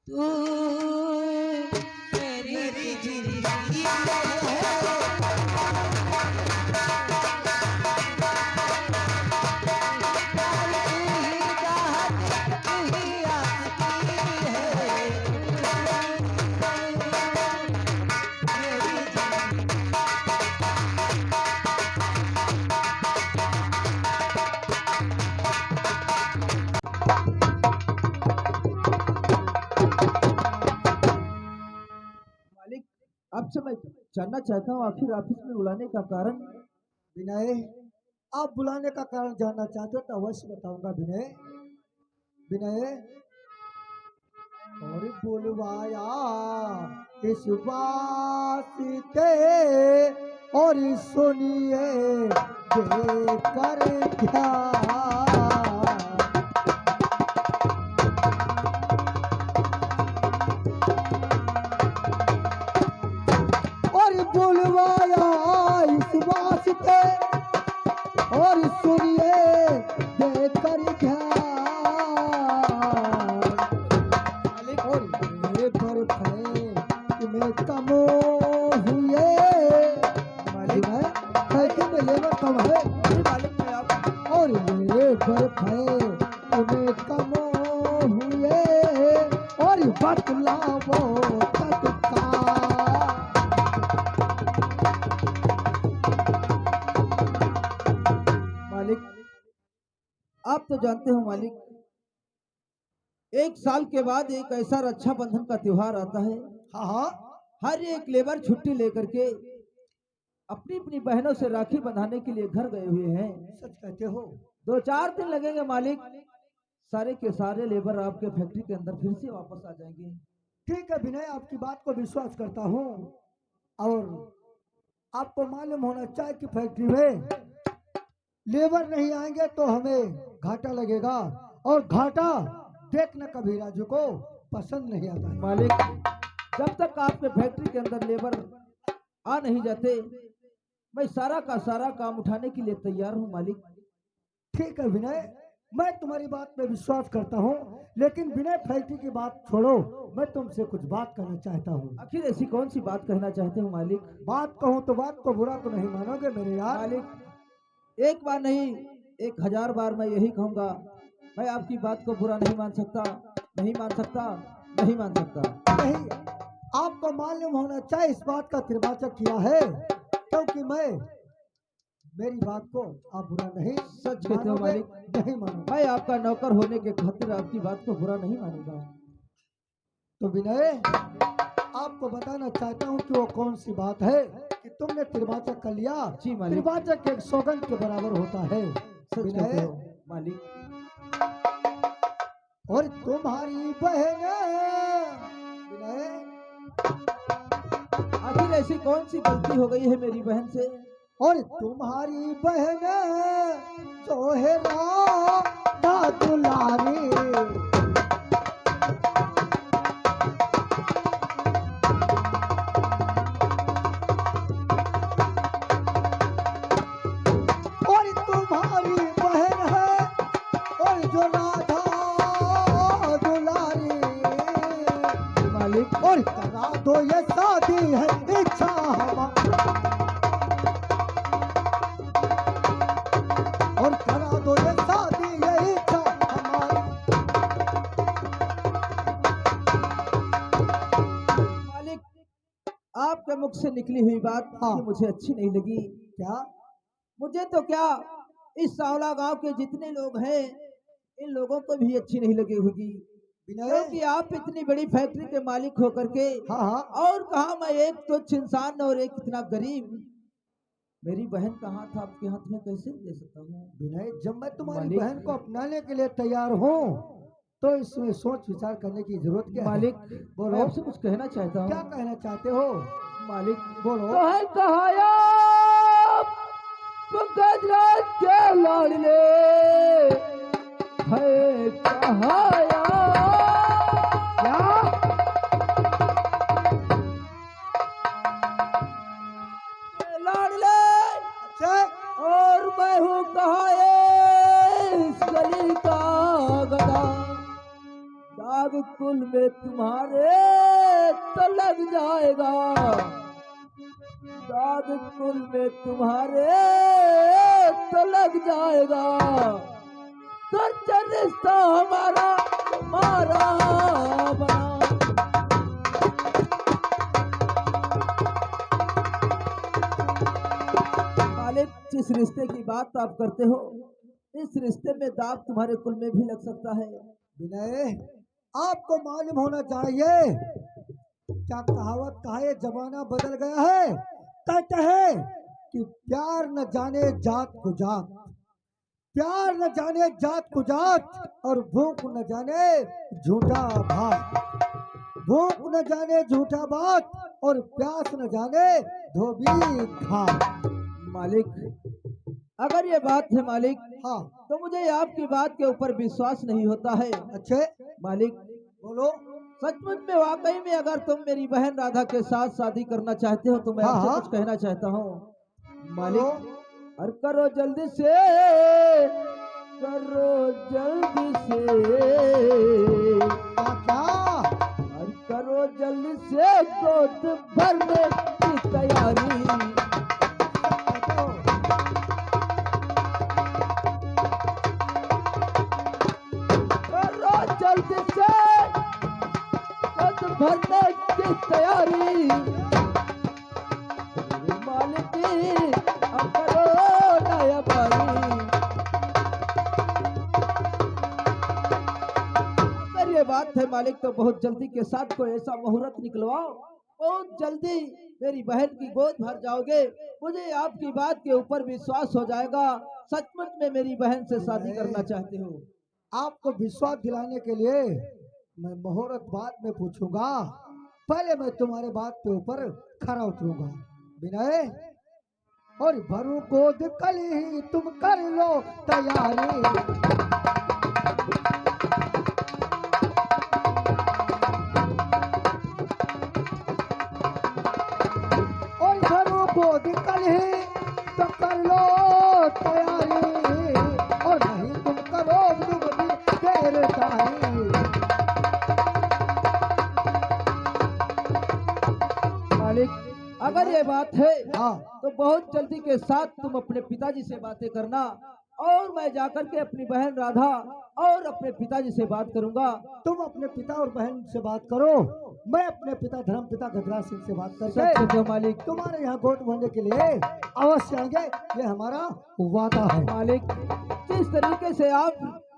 तू मेरी जिंदगी है। आपसे मैं जानना चाहता हूँ आखिर ऑफिस में बुलाने का कारण। विनय, आप बुलाने का कारण जानना चाहते हो तो अवश्य बताऊंगा विनय। विनय, और बुलवाया इस वास्ते और सुनिए देकर क्या बुलवाया इस वास्ते और सुनिए देकर और मेरे पर तुम्हें कम हुए मालिक है में लेबर कम है मालिक है आप। और मेरे पर तुम्हें कम हुए और बतलावो आप तो जानते हो मालिक, एक साल के बाद एक ऐसा रक्षाबंधन का त्योहार आता है। हाँ हाँ, हर एक लेबर छुट्टी लेकर के अपनी अपनी बहनों से राखी बंधाने के लिए घर गए हुए हैं। सच कहते हो? 2-4 दिन लगेंगे मालिक, सारे के सारे लेबर आपके फैक्ट्री के अंदर फिर से वापस आ जाएंगे। ठीक है विनय, आपकी बात को विश्वास करता हूँ। और आपको मालूम होना चाहिए कि फैक्ट्री में लेबर नहीं आएंगे तो हमें घाटा लगेगा, और घाटा देखना कभी राजू को पसंद नहीं आता है। मालिक, जब तक आपके फैक्ट्री के अंदर लेबर आ नहीं जाते मैं सारा का सारा काम उठाने के लिए तैयार हूँ मालिक। ठीक है विनय, मैं तुम्हारी बात पे विश्वास करता हूँ, लेकिन विनय फैक्ट्री की बात छोड़ो, मैं तुमसे कुछ बात करना चाहता हूँ। आखिर ऐसी कौन सी बात कहना चाहते हो मालिक? बात कहूँ तो बात को बुरा तो नहीं मानोगे मेरे यार? मालिक, एक बार नहीं 1000 बार मैं यही कहूंगा, मैं आपकी बात को बुरा नहीं मान सकता, नहीं मान सकता, नहीं मान सकता। नहीं, आपको मालूम होना चाहिए इस बात का त्रिवाचक किया है, क्योंकि मेरी बात को आप बुरा नहीं सच कहते हो मालिक, नहीं मानूंगा। मैं आपका नौकर होने के खातिर आपकी बात को बुरा नहीं मानूंगा। तो विनय, आपको बताना चाहता हूँ कि वो कौन सी बात है कि तुमने त्रिवाचक कर लिया। जी मालिक। त्रिवाचक एक सौगंध के बराबर होता है सच कहते हो मालिक। और तुम्हारी बहन विनय, आखिर ऐसी कौन सी गलती हो गई है मेरी बहन से? और तुम्हारी बहन जो है राधा दुलारी, और तुम्हारी बहन है और जो राधा दुलारी मालिक, और करा दो ये शादी है इच्छा हमारी, और करा दो ये शादी ये इच्छा हमारी। मालिक, आपके मुख से निकली हुई बात मुझे अच्छी नहीं लगी। क्या? मुझे तो क्या, इस सावला गांव के जितने लोग हैं इन लोगों को भी अच्छी नहीं लगी होगी, क्योंकि आप इतनी बड़ी फैक्ट्री के मालिक होकर के और कहा मैं एक तुच्छ इंसान और एक इतना गरीब, मेरी बहन का हाथ आपके हाथ में कैसे दे सकता हूँ? विनय, जब मैं तुम्हारी बहन को अपनाने के लिए तैयार हूँ तो इसमें सोच विचार करने की जरूरत क्या है? मालिक, बोलो, मैं आपसे कुछ कहना चाहता हूँ। क्या कहना चाहते हो मालिक? बोलो। गजराज के लाडले है कहाया, लाडले और मैं हूँ कहाए इस गली का गदा, दाग कुल में तुम्हारे तो लग जाएगा, दाग कुल में तुम्हारे तो लग जाएगा, सच्चा रिश्ता हमारा हमारा बना। मालिक, जिस रिश्ते की बात आप करते हो, इस रिश्ते में दाग तुम्हारे कुल में भी लग सकता है। विनय, आपको मालूम होना चाहिए, क्या कहावत कहा है, जमाना बदल गया है। कहते हैं कि प्यार न जाने जात को जात, प्यार न जाने जात को जात, और भूख न जाने झूठा भात, भूख न जाने झूठा बात, और प्यास न जाने धोबी घाट। मालिक, अगर ये बात है मालिक, हाँ, तो मुझे आपकी बात के ऊपर विश्वास नहीं होता है। अच्छे मालिक, बोलो। सचमुच में वाकई में अगर तुम मेरी बहन राधा के साथ शादी करना चाहते हो तो मैं हाँ, आपसे हाँ। कुछ कहना चाहता हूँ। मालिक, बोलो। और करो जल्दी से, करो जल्दी से, क्या और करो जल्दी से गोद भरने की तैयारी। करो जल्दी से गोद भरने की तैयारी। मालिक, अब करो नया बारी। अगर ये बात है मालिक, तो बहुत जल्दी के साथ कोई ऐसा मुहूर्त निकलवाओ, बहुत जल्दी मेरी बहन की गोद भर जाओगे। मुझे आपकी बात के ऊपर विश्वास हो जाएगा, सचमुच में मेरी बहन से शादी करना चाहते हो। आपको विश्वास दिलाने के लिए मैं मुहूर्त बाद में पूछूंगा, पहले मैं तुम्हारे बात के ऊपर खरा उतरूंगा। विनय, और भरू गोद कल ही तुम कर लो तैयारी, और भरू गोद कल ही तुम कर लो तैयारी, और नहीं तुम करो दुबली गैरताई। मालिक, अगर ये बात है हाँ, तो बहुत जल्दी के साथ तुम अपने पिताजी से बातें करना, और मैं जाकर के अपनी बहन राधा और अपने पिताजी से बात करूंगा। तुम अपने पिता और बहन से बात करो, मैं अपने पिता धर्म पिता गजराज सिंह से बात सच करके जो मालिक, तुम्हारे यहाँ गोद भरने के लिए अवश्य आएंगे, ये हमारा वादा है। मालिक, जिस तरीके से आप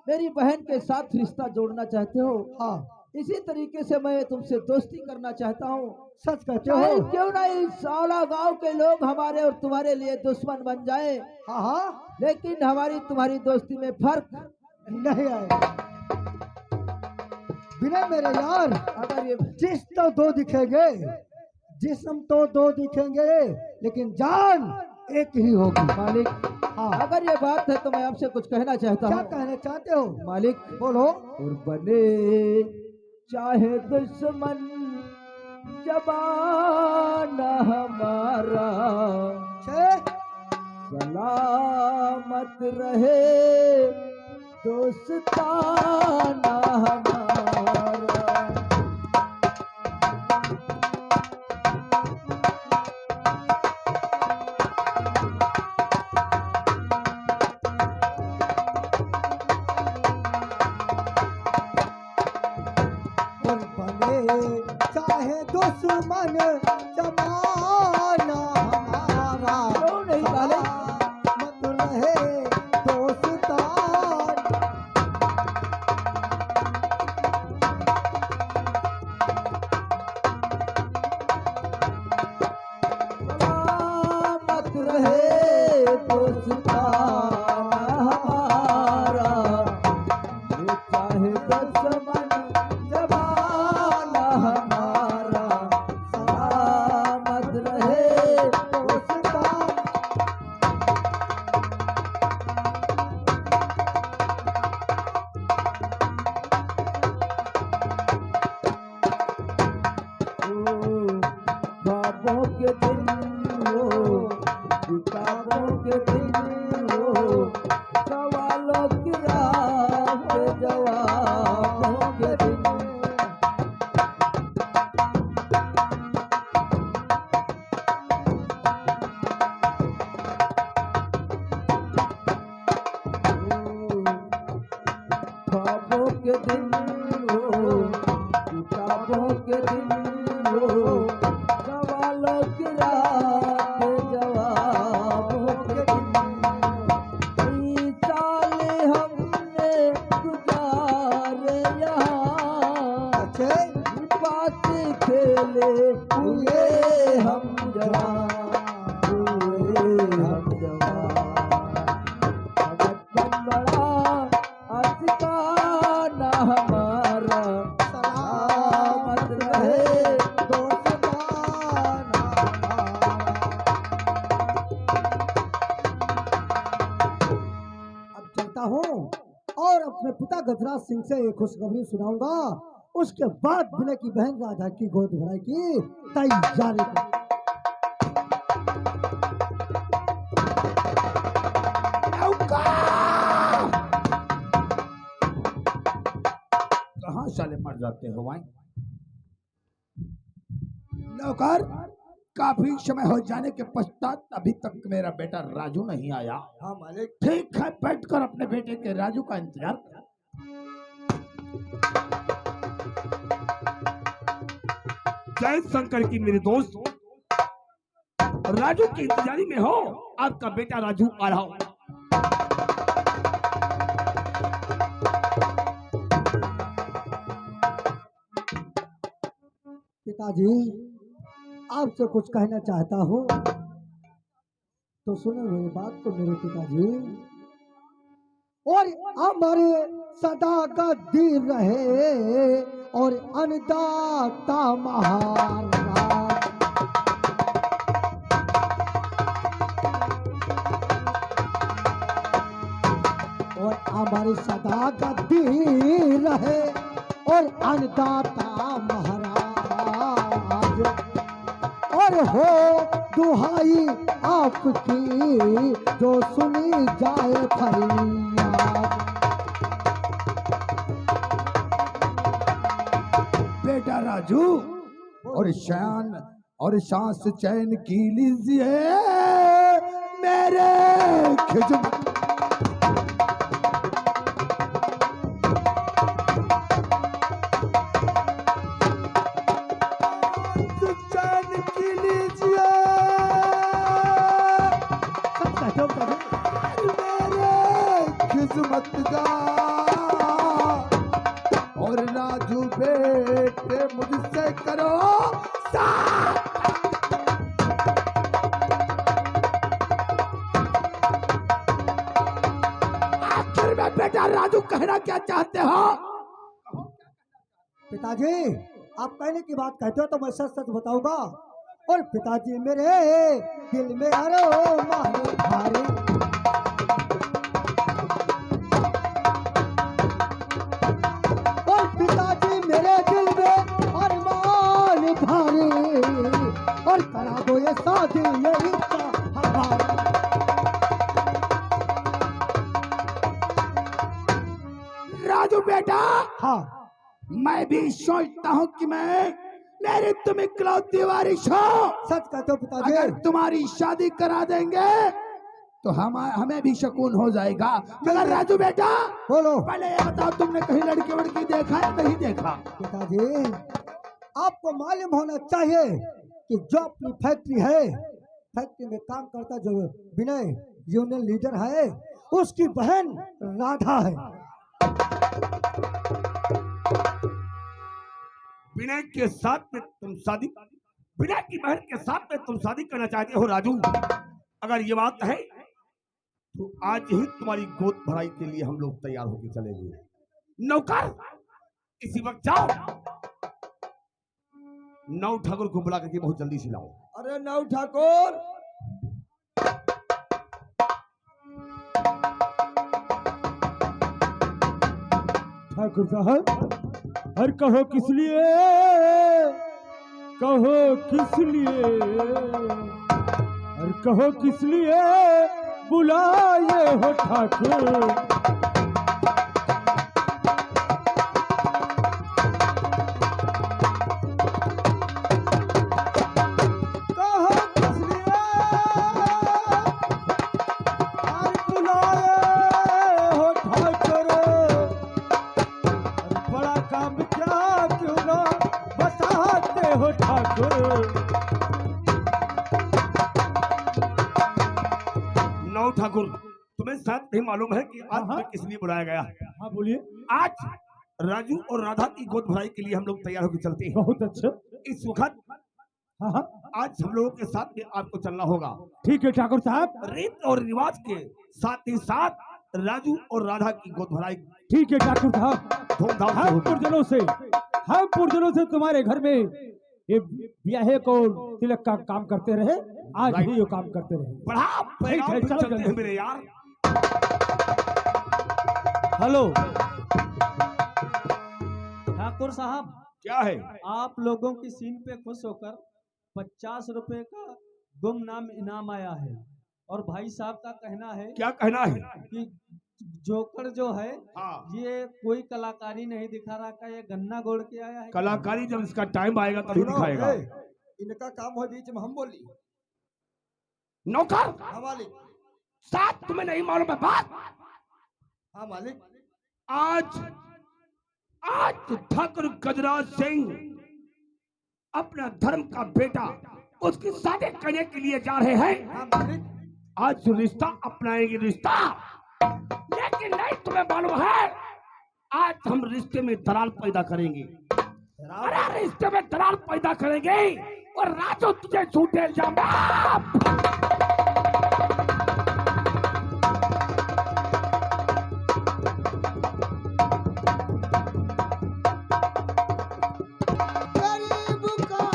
मेरी बहन के साथ रिश्ता जोड़ना चाहते हो, हाँ, इसी तरीके से मैं तुमसे दोस्ती करना चाहता हूँ। सच कहते चाहे हो। क्यों ना इस सावला गांव के लोग हमारे और तुम्हारे लिए दुश्मन बन जाए, हाँ हाँ, लेकिन हमारी तुम्हारी दोस्ती में फर्क नहीं आएगा। बिना मेरे यार, अगर ये जिस तो दो दिखेंगे, जिस्म तो दो दिखेंगे, लेकिन जान एक ही होगी। मालिक, हाँ, अगर ये बात है तो मैं आपसे कुछ कहना चाहता क्या हूँ। कहना चाहते हो? मालिक, बोलो। और बने चाहे दुश्मन जबाना हमारा, छे, सलामत रहे दोस्ताना हमारा। और बने चाहे दुश्मन जमाना हमारा, क्यों नहीं मालिक? मत रहे दोस्तान। सलामत रहे दोस्ताना हमारा, ये चाहे दुश्मन जबाना हमारा, सलामत रहे ख्वाबों के दिन वो सवालों की रात जवाबों के दिन कई साल हमने गुजारे यहाँ बात खेले हुए हम जवान हुए हम जवान बचपन बड़ा आशिकाना हमारा सलामत रहे दोस्ताना अब चलता हूँ और अपने पिता गजराज सिंह से एक खुशखबरी सुनाऊंगा। उसके बाद विनय की बहन राधा की गोद भराई की तैयारी कहाँ साले मर जाते हो भाई? नौकर, काफी समय हो जाने के पश्चात अभी तक मेरा बेटा राजू नहीं आया। हाँ मालिक। ठीक है, बैठकर अपने बेटे के राजू का इंतजार कर। जय शंकर की मेरे दोस्त, राजू की इंतजारी में हो। आपका बेटा राजू आ रहा हो। पिताजी, आपसे कुछ कहना चाहता हूँ तो सुनो मेरी बात को मेरे पिताजी। और हमारे सदा का दीन रहे और अन्नदाता महाराज। और हमारे सदा का दीन रहे और अन्नदाता महाराज। और हो दुहाई आपकी जो सुनी जाए फरियाद। बेटा राजू, और शान और सांस चैन की लीजिए मेरे खिदमत। चैन की लीजिए मेरे खिदमतगार। और राजू बेटे मुझसे करो आखिर में बेटा राजू कहना क्या चाहते हो? पिताजी, आप कहने की बात कहते हो तो मैं सच सच बताऊंगा। और पिताजी मेरे दिल में अरो मारे भारे। और पिताजी मेरे दिल में अरमान भारे। और करा दो ये शादी ये इच्छा हमारी। राजू बेटा, हाँ, मैं भी सोचता हूँ कि मैं मेरी तुम इकलौती वारिस हो। सच कहते हो पिताजी। अगर तुम्हारी शादी करा देंगे तो हमें भी सुकून हो जाएगा। मगर राजू बेटा, बोलो। पहले ये बताओ, तुमने कहीं लड़की वड़की देखा या नहीं देखा? पिताजी, आपको मालूम होना चाहिए कि जो अपनी फैक्ट्री है, फैक्ट्री में काम करता जो विनय यूनियन लीडर है, उसकी बहन राधा है। विनय के साथ में तुम शादी, विनय की बहन के साथ में तुम शादी करना चाहते हो राजू? अगर ये बात है तो आज ही तुम्हारी गोद भराई के लिए हम लोग तैयार होकर चलेंगे। नौकर, इसी वक्त जाओ, नौ ठाकुर को बुला करके बहुत जल्दी से लाओ। अरे नौ ठाकुर, ठाकुर साहब, हर कहो किस लिए, कहो किस लिए, हर कहो किस लिए बुलाए हो ठाकुर। हो ठाकुर। नौ ठाकुर, तुम्हें शायद नहीं मालूम है कि आज हाँ। तुम्हें किस लिए बुलाया गया है। हाँ बोलिए। आज राजू और राधा की गोद भराई के लिए हम लोग तैयार होकर चलते हैं। बहुत अच्छा। इस वक्त हाँ हाँ आज हम लोगों के साथ में आपको चलना होगा। ठीक है ठाकुर साहब। रीत और रिवाज के साथ ही साथ राजू और राधा की गोद भराई ठीक है ठाकुर साहब। धूमधाम से हम होगी। पुरजनों से तुम्हारे घर में ये ब्याहे को तिलक का काम करते रहे, आज भी ये काम करते रहे। बड़ा ठीक है, पैगाम चलो चलते जल्दी। हैं मेरे यार। हेलो ठाकुर साहब, क्या है? आप लोगों की सीन पे खुश होकर 50 रुपए का गुमनाम इनाम आया है और भाई साहब का कहना है क्या कहना है? कि जोकर जो है हाँ, ये कोई कलाकारी नहीं दिखा रहा का, ये गन्ना गोड़ के आया है। कलाकारी जब इसका टाइम आएगा तभी दिखाएगा। इनका काम हो बीच में हम बोली। नौकर, हाँ मालिक। साथ तुम्हें नहीं मालूम है बात? हाँ मालिक। आज आज ठाकुर गजराज सिंह अपना धर्म का बेटा उसकी शादी करने के लिए जा रहे हैं। हाँ मालिक। आज रिश्ता अपनाएंगे, रिश्ता। लेकिन नहीं, तुम्हें मालूम है आज हम रिश्ते में दरार पैदा करेंगे। अरे रिश्ते में दरार पैदा करेंगे और राजू तुझे छूटे जाऊंगा। गरीब का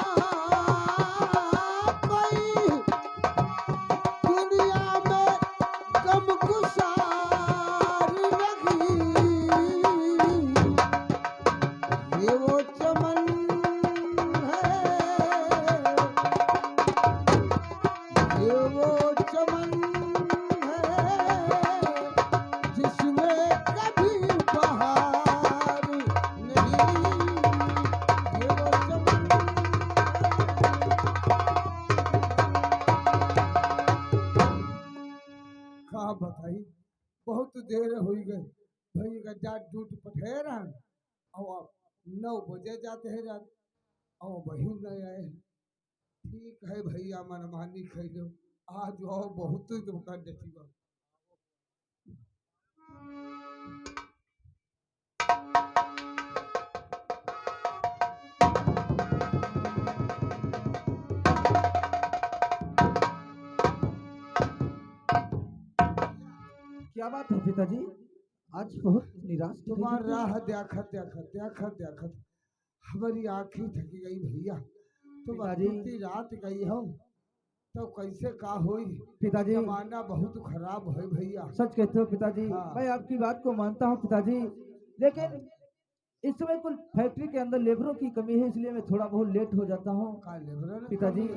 कोई दुनिया में गमगुसार नहीं, ये वो चमन है, ये वो चमन है जिसमें कभी बहार नहीं, ये वो चमन कहा बताई बहुत देर हो गई भाई का जाट जूट पठेर और 9 बजे जाते हैं रात और वही नहीं आए। ठीक है भैया मनमानी खेलो आज आओ बहुत दुकान देती बा। क्या बात है पिताजी, आज बहुत निराश दिखाई तुम्हार देते हो। राह देखत देखत देखत देखत हमारी आँखें थकी गई भैया। तुम पिताजी। अधूरी रात गई हो तो कैसे का होई। पिताजी, जमाना बहुत खराब है भैया। सच कहते हो पिताजी। हाँ। मैं आपकी बात को मानता हूँ पिताजी, लेकिन इस समय कुल फैक्ट्री के अंदर लेबरों की कमी है, इसलिए मैं थोड़ा बहुत लेट हो जाता हूँ। का लेबर ने पिताजी,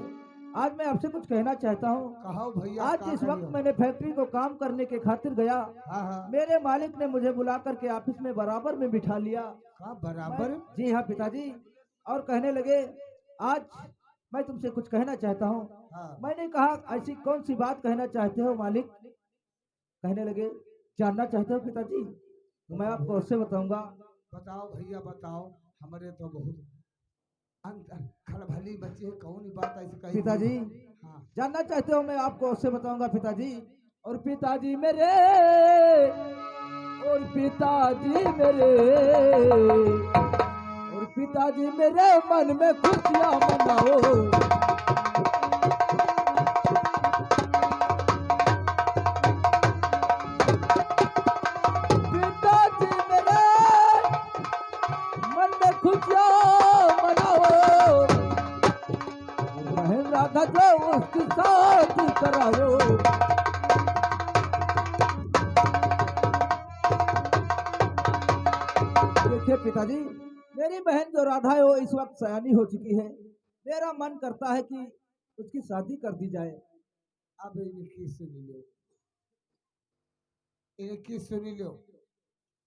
आज मैं आपसे कुछ कहना चाहता हूँ। कहो भैया। आज का जिस वक्त कहियो? मैंने फैक्ट्री को काम करने के खातिर गया, हाँ हाँ। मेरे मालिक ने मुझे बुला करके ऑफिस में बराबर में बिठा लिया। का बराबर। जी हाँ पिताजी, और कहने लगे आज मैं तुमसे कुछ कहना चाहता हूँ। हाँ। मैंने कहा ऐसी कौन सी बात कहना चाहते हो मालिक? कहने लगे जानना चाहते हो पिताजी? तो मैं आपको उससे बताऊंगा। बताओ भैया बताओ। हमारे तो बहुत खलभली बच्चे हैं, कौन ही बात ऐसी कही। पिताजी हाँ। जानना चाहते हो, मैं आपको उससे बताऊंगा पिताजी। और पिताजी मेरे, और पिताजी मेरे, और पिताजी मेरे मन में खुशियां मनाओ। पिताजी मेरे मन में खुशियां मनाओ, बहन राधा जो उसकी शादी कराओ। देखिए पिताजी, मेरी बहन जो राधा है वो इस वक्त सयानी हो चुकी है। मेरा मन करता है कि उसकी शादी कर दी जाए। अब इनकी सुनी लो, इनकी सुनी लो।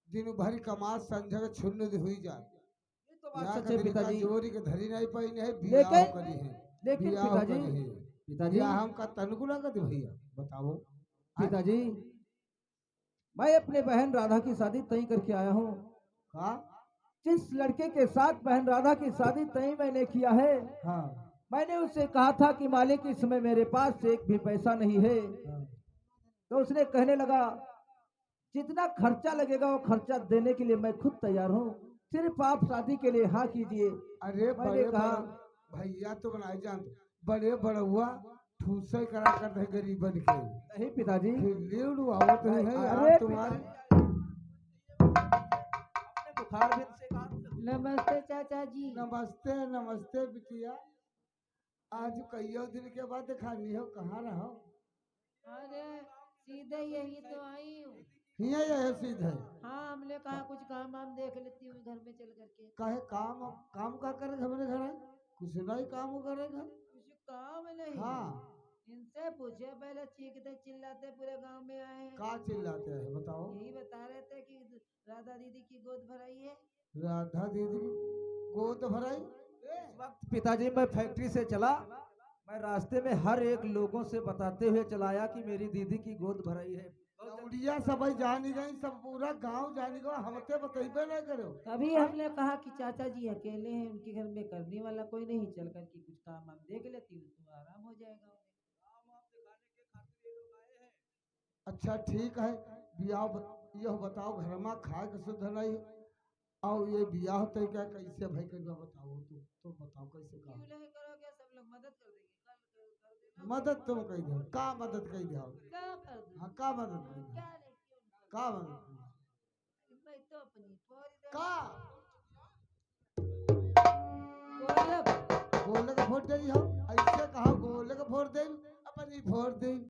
दिन भर कमा संझ छुन्न हुई जाए। ये तो बात सच है पिताजी। जोरी के धरी नहीं पाई है। लेकिन- करी है। लेकिन बियाह पिताजी, करी है। पिताजी, बियाह हम का तनकु लगत भैया बताओ। पिताजी, मैं अपने बहन राधा की शादी तय करके आया हूँ। का जिस लड़के के साथ बहन राधा की शादी तय मैंने किया है, हाँ मैंने उससे कहा था कि मालिक इस समय मेरे पास एक भी पैसा नहीं है। हाँ। तो उसने कहने लगा जितना खर्चा लगेगा वो खर्चा देने के लिए मैं खुद तैयार हूँ, सिर्फ आप शादी के लिए हाँ कीजिए। अरे मैंने बड़े कहा भैया तो बनाए जान बड़े बड़ा हुआ ठूसे करा कर दे गरीबन के नहीं पिताजी, खिल्ली उड़वावत नहीं है अरे यार तुम्हारी। आपने बुखार भी से कहा। नमस्ते चाचा जी। नमस्ते नमस्ते बिटिया, आज कईयों दिन के बाद दिखानी हो, कहाँ रहो? अरे सीधे यही तो आई हूँ। हिया ये सीधे हाँ, हमने कहा कुछ काम वाम देख लेती हूँ घर में चल करके। काहे काम काम का करे हमारे घर है? कुछ नहीं काम करेगा। कुछ काम नहीं। हाँ इनसे पूछे, पहले चीखते चिल्लाते पूरे गांव में आए हैं। का चिल्लाते हैं बताओ? यही बता रहे थे कि राधा दीदी की गोद भराई है। राधा दीदी गोद भराई? इस वक्त पिताजी मैं फैक्ट्री से चला, मैं रास्ते में हर एक लोगों से बताते हुए चलाया कि मेरी दीदी की गोद भराई है। उड़िया सब जानी गई, सब पूरा गांव जानी गो, हमते बतेबे नहीं करो। तभी हमने कहा कि चाचा जी अकेले हैं, उनके घर में करने वाला कोई नहीं, चल करके कुछ काम वाम देख लेती हूँ तो आराम हो जाएगा। अच्छा ठीक है, बियाह यह बताओ घर में खाए के शुद्ध नहीं और ये बियाह तो क्या कैसे भाई कर बताओ तो बताओ कैसे क्यों का नहीं करोगे? सब लोग मदद कर देंगे। कल कर देना। मदद तुम कह दो, का मदद कह दो? क्या कर दूँ? हाँ का मदद कह दो? क्या नहीं, क्यों नहीं? का मदद कह दो? मैं तो अपनी फोड़ दे। का गोलक। गोले का फोड़ दे हो, ऐसे कहा गोले का फोड़ दे अपनी फोड़ दे।